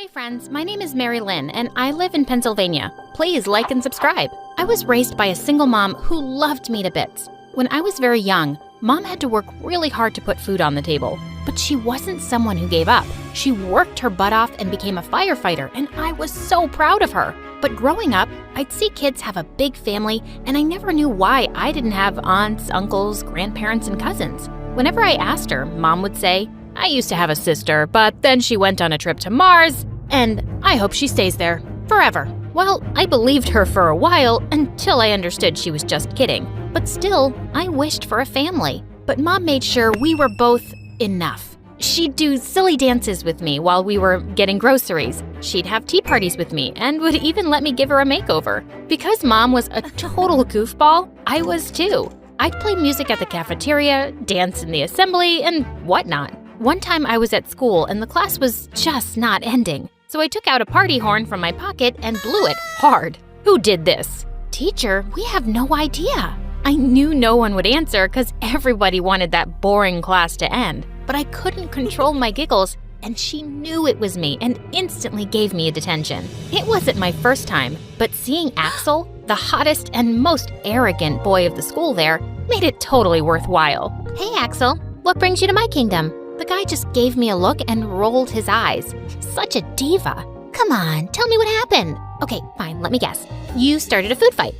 Hey friends, my name is Mary Lynn and I live in Pennsylvania. Please like and subscribe. I was raised by a single mom who loved me to bits. When I was very young, Mom had to work really hard to put food on the table. But she wasn't someone who gave up. She worked her butt off and became a firefighter, and I was so proud of her. But growing up, I'd see kids have a big family, and I never knew why I didn't have aunts, uncles, grandparents, and cousins. Whenever I asked her, Mom would say, "I used to have a sister, but then she went on a trip to Mars, and I hope she stays there forever." Well, I believed her for a while until I understood she was just kidding. But still, I wished for a family. But Mom made sure we were both enough. She'd do silly dances with me while we were getting groceries. She'd have tea parties with me and would even let me give her a makeover. Because Mom was a total goofball, I was too. I'd play music at the cafeteria, dance in the assembly, and whatnot. One time I was at school and the class was just not ending. So I took out a party horn from my pocket and blew it hard. Who did this? Teacher, we have no idea. I knew no one would answer because everybody wanted that boring class to end. But I couldn't control my giggles, and she knew it was me and instantly gave me a detention. It wasn't my first time, but seeing Axel, the hottest and most arrogant boy of the school there, made it totally worthwhile. "Hey Axel, what brings you to my kingdom?" The guy just gave me a look and rolled his eyes. Such a diva. "Come on, tell me what happened." "Okay, fine, let me guess. You started a food fight."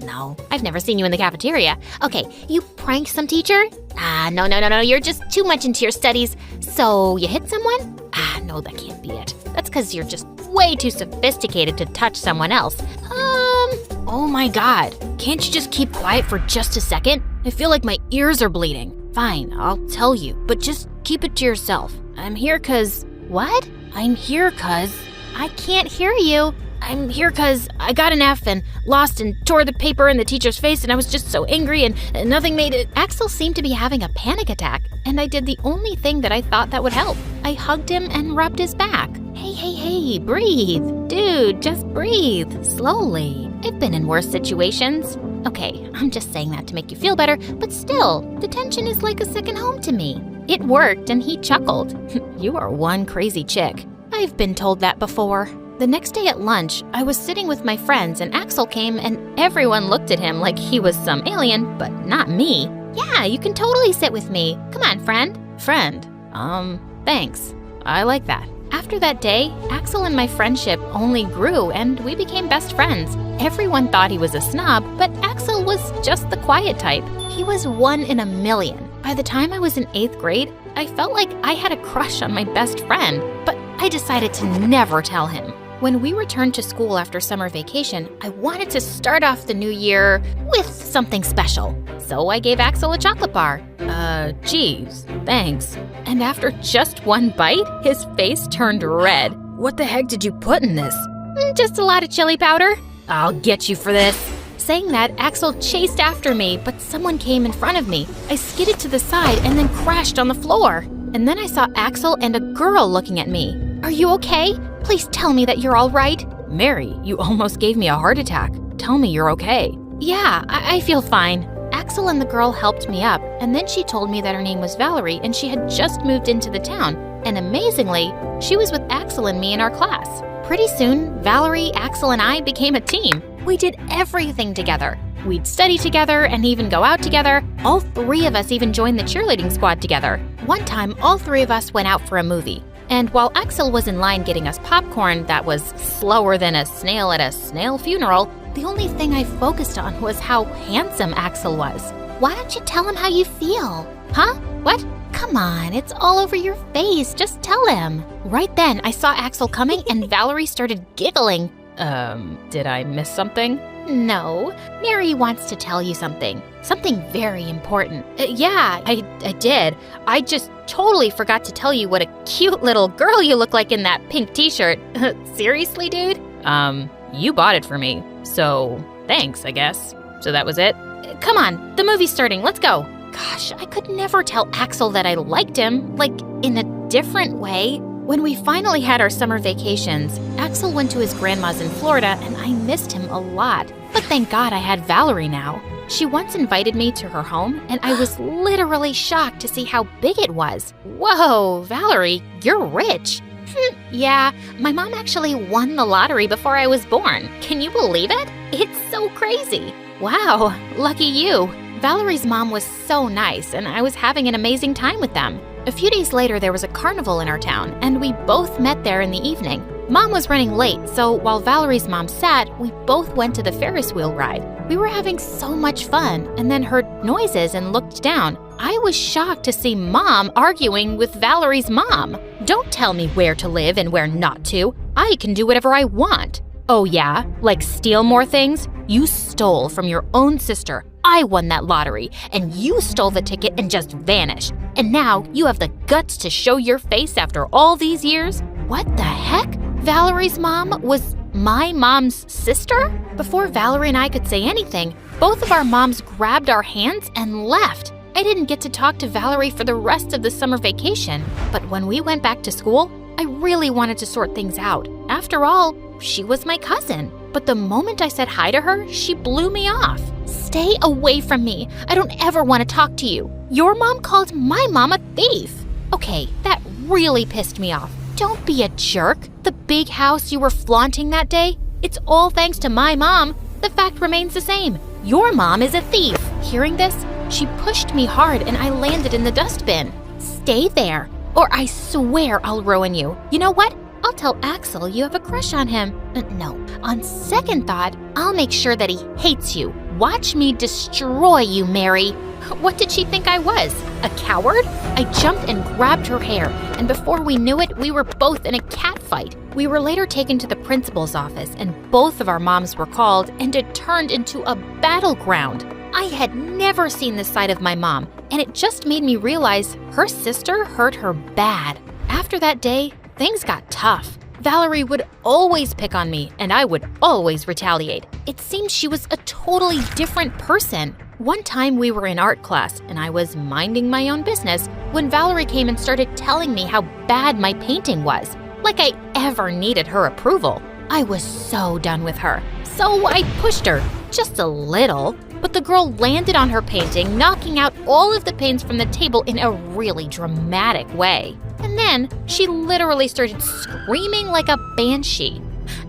"No, I've never seen you in the cafeteria." "Okay, you pranked some teacher?" No, you're just too much into your studies." "So you hit someone?" No, that can't be it. That's because you're just way too sophisticated to touch someone else." Oh my God, can't you just keep quiet for just a second? I feel like my ears are bleeding." "Fine, I'll tell you, but just keep it to yourself. I'm here 'cause..." "What?" "I'm here 'cause..." "I can't hear you." "I'm here 'cause I got an F and lost and tore the paper in the teacher's face and I was just so angry and nothing made it." Axel seemed to be having a panic attack and I did the only thing that I thought that would help. I hugged him and rubbed his back. Hey, breathe. Dude, just breathe. Slowly. I've been in worse situations. Okay, I'm just saying that to make you feel better, but still, detention is like a second home to me. It worked and he chuckled. "You are one crazy chick." I've been told that before. The next day at lunch, I was sitting with my friends and Axel came and everyone looked at him like he was some alien, but not me. "Yeah, you can totally sit with me. Come on, friend." "Friend? Thanks. I like that." After that day, Axel and my friendship only grew and we became best friends. Everyone thought he was a snob, but Axel was just the quiet type. He was one in a million. By the time I was in 8th grade, I felt like I had a crush on my best friend, but I decided to never tell him. When we returned to school after summer vacation, I wanted to start off the new year with something special. So I gave Axel a chocolate bar. Geez, thanks." And after just one bite, his face turned red. "What the heck did you put in this?" "Just a lot of chili powder." "I'll get you for this." Saying that, Axel chased after me, but someone came in front of me. I skidded to the side and then crashed on the floor. And then I saw Axel and a girl looking at me. "Are you okay? Please tell me that you're all right." "Mary, you almost gave me a heart attack. Tell me you're okay." "Yeah, I feel fine." Axel and the girl helped me up, and then she told me that her name was Valerie and she had just moved into the town. And amazingly, she was with Axel and me in our class. Pretty soon, Valerie, Axel, and I became a team. We did everything together. We'd study together and even go out together. All 3 of us even joined the cheerleading squad together. One time, all 3 of us went out for a movie. And while Axel was in line getting us popcorn that was slower than a snail at a snail funeral, the only thing I focused on was how handsome Axel was. "Why don't you tell him how you feel?" "Huh? What?" "Come on, it's all over your face. Just tell him." Right then, I saw Axel coming and Valerie started giggling. Did I miss something?" "No, Mary wants to tell you something. Something very important." Yeah, I did. I just totally forgot to tell you what a cute little girl you look like in that pink t-shirt." "Seriously, dude?" You bought it for me, so thanks, I guess." "So that was it?" "Come on, the movie's starting. Let's go." Gosh, I could never tell Axel that I liked him, like in a different way. When we finally had our summer vacations, Axel went to his grandma's in Florida and I missed him a lot. But thank God I had Valerie now. She once invited me to her home and I was literally shocked to see how big it was. Whoa, Valerie, you're rich. Yeah, my mom actually won the lottery before I was born. Can you believe it? It's so crazy. Wow, lucky you. Valerie's mom was so nice, and I was having an amazing time with them. A few days later, there was a carnival in our town, and we both met there in the evening. Mom was running late, so while Valerie's mom sat, we both went to the Ferris wheel ride. We were having so much fun, and then heard noises and looked down. I was shocked to see Mom arguing with Valerie's mom. Don't tell me where to live and where not to. I can do whatever I want. Oh yeah? Like steal more things? You stole from your own sister. I won that lottery, and you stole the ticket and just vanished. And now you have the guts to show your face after all these years? What the heck? Valerie's mom was my mom's sister? Before Valerie and I could say anything, both of our moms grabbed our hands and left. I didn't get to talk to Valerie for the rest of the summer vacation, but when we went back to school, I really wanted to sort things out. After all, she was my cousin. But the moment I said hi to her, she blew me off. Stay away from me. I don't ever want to talk to you. Your mom called my mom a thief. Okay, that really pissed me off. Don't be a jerk. The big house you were flaunting that day, it's all thanks to my mom. The fact remains the same. Your mom is a thief. Hearing this, she pushed me hard and I landed in the dustbin. Stay there, or I swear I'll ruin you. You know what? I'll tell Axel you have a crush on him. No, on second thought, I'll make sure that he hates you. Watch me destroy you, Mary. What did she think I was? A coward? I jumped and grabbed her hair, and before we knew it, we were both in a cat fight. We were later taken to the principal's office, and both of our moms were called, and it turned into a battleground. I had never seen this side of my mom, and it just made me realize her sister hurt her bad. After that day, things got tough. Valerie would always pick on me, and I would always retaliate. It seemed she was a totally different person. One time we were in art class, and I was minding my own business when Valerie came and started telling me how bad my painting was. Like I ever needed her approval. I was so done with her. So I pushed her, just a little, but the girl landed on her painting, knocking out all of the paints from the table in a really dramatic way. And then she literally started screaming like a banshee.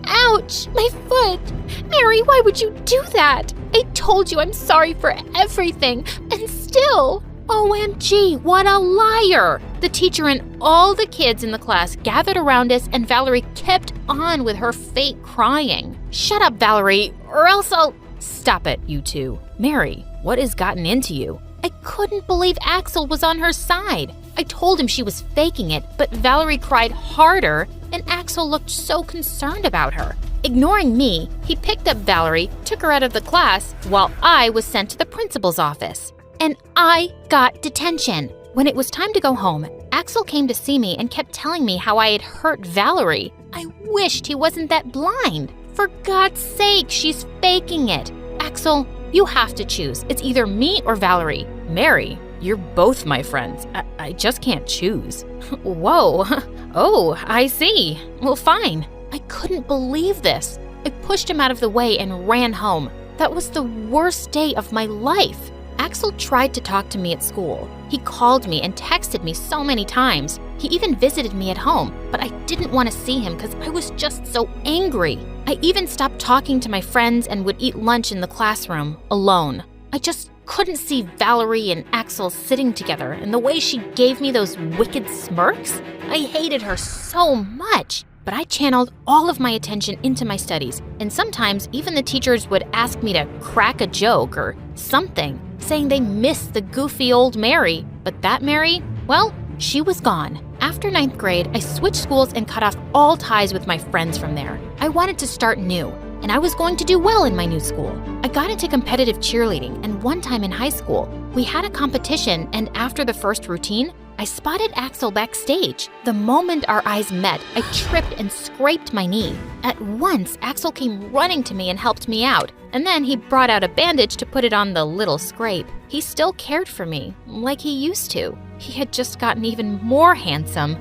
Ouch, my foot! Mary, why would you do that? I told you I'm sorry for everything, and still… OMG, what a liar! The teacher and all the kids in the class gathered around us, and Valerie kept on with her fake crying. Shut up, Valerie, or else I'll… Stop it, you two. Mary, what has gotten into you? I couldn't believe Axel was on her side. I told him she was faking it, but Valerie cried harder, and Axel looked so concerned about her. Ignoring me, he picked up Valerie, took her out of the class, while I was sent to the principal's office. And I got detention. When it was time to go home, Axel came to see me and kept telling me how I had hurt Valerie. I wished he wasn't that blind. For God's sake, she's faking it. Axel, you have to choose. It's either me or Valerie. Mary, you're both my friends. I just can't choose. Whoa. Oh, I see. Well, fine. I couldn't believe this. I pushed him out of the way and ran home. That was the worst day of my life. Axel tried to talk to me at school. He called me and texted me so many times. He even visited me at home, but I didn't want to see him because I was just so angry. I even stopped talking to my friends and would eat lunch in the classroom, alone. I just couldn't see Valerie and Axel sitting together, and the way she gave me those wicked smirks, I hated her so much. But I channeled all of my attention into my studies, and sometimes even the teachers would ask me to crack a joke or something, saying they missed the goofy old Mary. But that Mary, well, she was gone. After 9th grade, I switched schools and cut off all ties with my friends from there. I wanted to start new, and I was going to do well in my new school. I got into competitive cheerleading, and one time in high school, we had a competition, and after the first routine, I spotted Axel backstage. The moment our eyes met, I tripped and scraped my knee. At once, Axel came running to me and helped me out, and then he brought out a bandage to put it on the little scrape. He still cared for me, like he used to. He had just gotten even more handsome.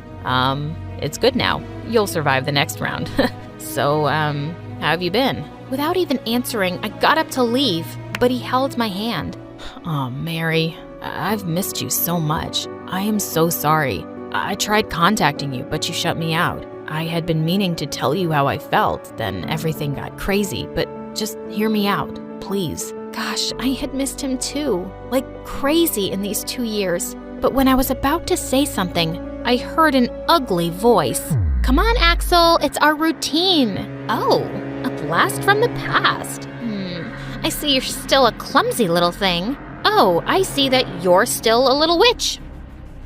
It's good now. You'll survive the next round. So, how have you been? Without even answering, I got up to leave, but he held my hand. Oh, Mary, I've missed you so much. I am so sorry. I tried contacting you, but you shut me out. I had been meaning to tell you how I felt, then everything got crazy, but just hear me out, please. Gosh, I had missed him too, like crazy in these 2 years. But when I was about to say something, I heard an ugly voice. Come on, Axel, it's our routine. Oh, a blast from the past. I see you're still a clumsy little thing. Oh, I see that you're still a little witch.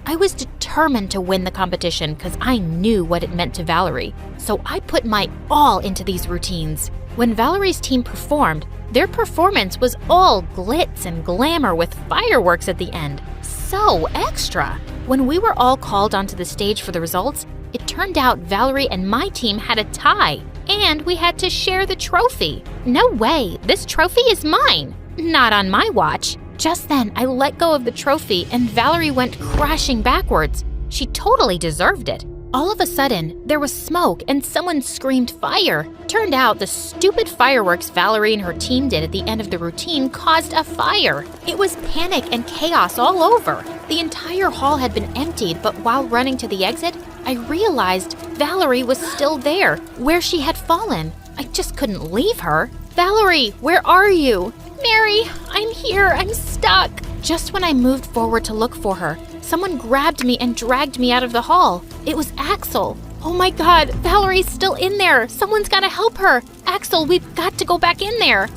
I was determined to win the competition because I knew what it meant to Valerie. So I put my all into these routines. When Valerie's team performed, their performance was all glitz and glamour with fireworks at the end. So extra. When we were all called onto the stage for the results, it turned out Valerie and my team had a tie, and we had to share the trophy. No way, this trophy is mine. Not on my watch. Just then, I let go of the trophy and Valerie went crashing backwards. She totally deserved it. All of a sudden, there was smoke and someone screamed fire. Turned out the stupid fireworks Valerie and her team did at the end of the routine caused a fire. It was panic and chaos all over. The entire hall had been emptied, but while running to the exit, I realized Valerie was still there, where she had fallen. I just couldn't leave her. Valerie, where are you? Mary, I'm here, I'm stuck. Just when I moved forward to look for her, someone grabbed me and dragged me out of the hall. It was Axel. Oh my God, Valerie's still in there. Someone's gotta help her. Axel, we've got to go back in there.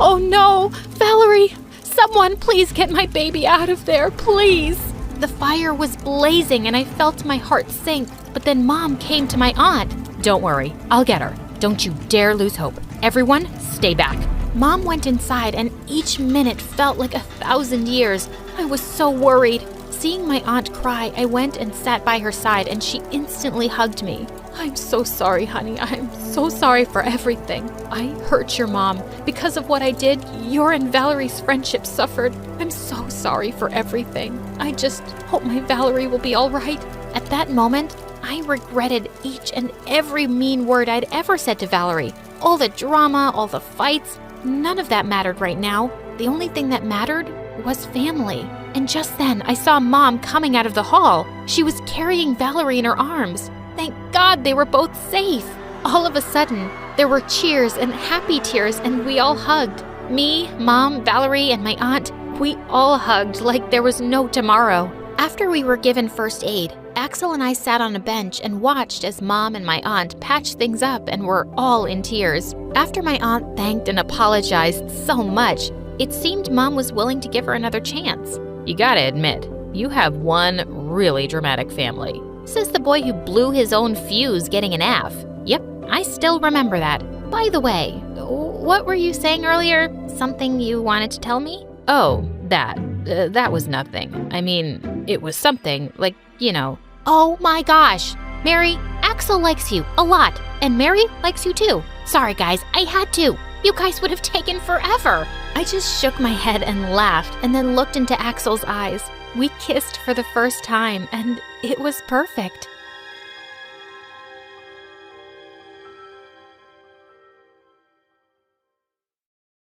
Oh no, Valerie, someone please get my baby out of there, please. The fire was blazing and I felt my heart sink, but then Mom came to my aunt. Don't worry, I'll get her. Don't you dare lose hope. Everyone, stay back. Mom went inside and each minute felt like 1,000 years. I was so worried. Seeing my aunt cry, I went and sat by her side and she instantly hugged me. I'm so sorry, honey. I'm so sorry for everything. I hurt your mom. Because of what I did, your and Valerie's friendship suffered. I'm so sorry for everything. I just hope my Valerie will be all right. At that moment, I regretted each and every mean word I'd ever said to Valerie. All the drama, all the fights, none of that mattered right now. The only thing that mattered was family. And just then, I saw Mom coming out of the hall. She was carrying Valerie in her arms. Thank God they were both safe. All of a sudden, there were cheers and happy tears, and we all hugged. Me, Mom, Valerie, and my aunt, we all hugged like there was no tomorrow. After we were given first aid, Axel and I sat on a bench and watched as Mom and my aunt patched things up and were all in tears. After my aunt thanked and apologized so much, it seemed Mom was willing to give her another chance. You gotta admit, you have one really dramatic family, says the boy who blew his own fuse getting an F. Yep, I still remember that. By the way, what were you saying earlier? Something you wanted to tell me? Oh, that was nothing. I mean, it was something, like, you know. Oh my gosh, Mary, Axel likes you a lot, and Mary likes you too. Sorry guys, I had to. You guys would have taken forever. I just shook my head and laughed and then looked into Axel's eyes. We kissed for the first time and it was perfect.